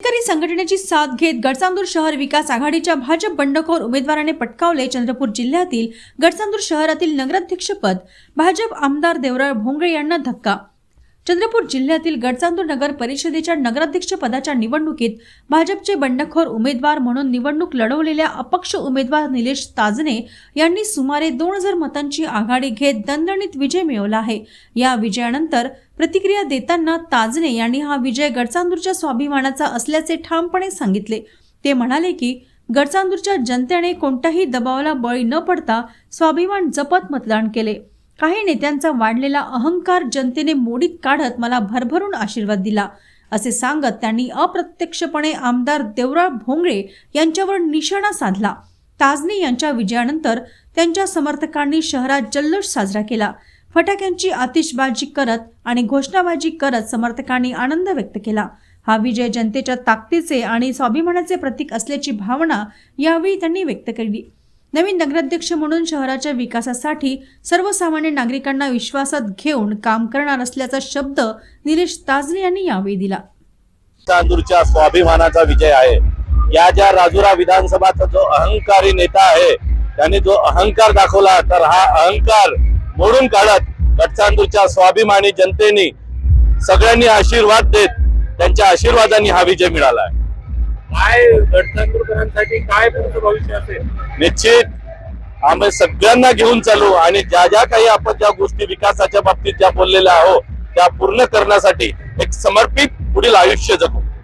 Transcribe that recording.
शेतकरी संघटनेची साथ घेत गडचांदूर शहर विकास आघाडीच्या भाजप बंडखोर उमेदवाराने पटकावले चंद्रपूर जिल्ह्यातील गडचांदूर शहरातील नगराध्यक्षपद भाजप आमदार देवराळ भोंगळे यांना धक्का। चंद्रपूर जिल्ह्यातील गडचांदूर नगर परिषदेच्या नगराध्यक्ष पदाच्या निवडणुकीत भाजपचे बंडखोर उमेदवार म्हणून निवडणूक लढवलेल्या अपक्ष उमेदवार निलेश ताजने यांनी सुमारे 2000 मतांची आघाडी घेत दणदणीत विजय मिळवला आहे। या विजयानंतर प्रतिक्रिया देताना ताजने यांनी हा विजय गडचांदूरच्या स्वाभिमानाचा असल्याचे ठामपणे सांगितले। ते म्हणाले की गडचांदूरच्या जनतेने कोणत्याही दबावाला बळी न पडता स्वाभिमान जपत मतदान केले। काही नेत्यांचा वाढलेला अहंकार जनतेने मोडीत काढत मला भरभरून आशीर्वाद दिला असे सांगत त्यांनी अप्रत्यक्षपणे आमदार देवराळ भोंगळे यांच्यावर निशाणा साधला। ताजने यांच्या विजयानंतर त्यांच्या समर्थकांनी शहरात जल्लोष साजरा केला। फटाक्यांची आतिषबाजी करत आणि घोषणाबाजी करत समर्थकांनी आनंद व्यक्त केला। हा विजय जनतेच्या ताकदीचे आणि स्वाभिमानाचे प्रतीक असल्याची भावना यावेळी त्यांनी व्यक्त केली। नवीन नगराध्यक्ष म्हणून शहराच्या विकासासाठी सर्वसामान्य नागरिकांना विश्वासात घेऊन काम करणार असल्याचा शब्द निलेश ताजने यांनी यावेळी दिला। गडचांदूरच्या स्वाभिमानाचा विजय आहे। या ज्या राजुरा विधानसभाचा जो अहंकारी नेता आहे त्याने जो अहंकार दाखवला, तर हा अहंकार मोडून काढत गडचांदूरच्या स्वाभिमानी जनतेने सगळ्यांनी आशीर्वाद देत त्यांच्या आशीर्वादाने हा विजय मिळाला आहे। काय गडचांदूरकरांसाठी काय पुढचं भविष्य असेल? निश्चित आम्ही सगळ्यांना घेऊन चालू आणि ज्या काही आपण ज्या गोष्टी विकासाच्या बाबतीत ज्या बोललेल्या आहोत त्या पूर्ण करण्यासाठी एक समर्पित पुढील आयुष्य जगू।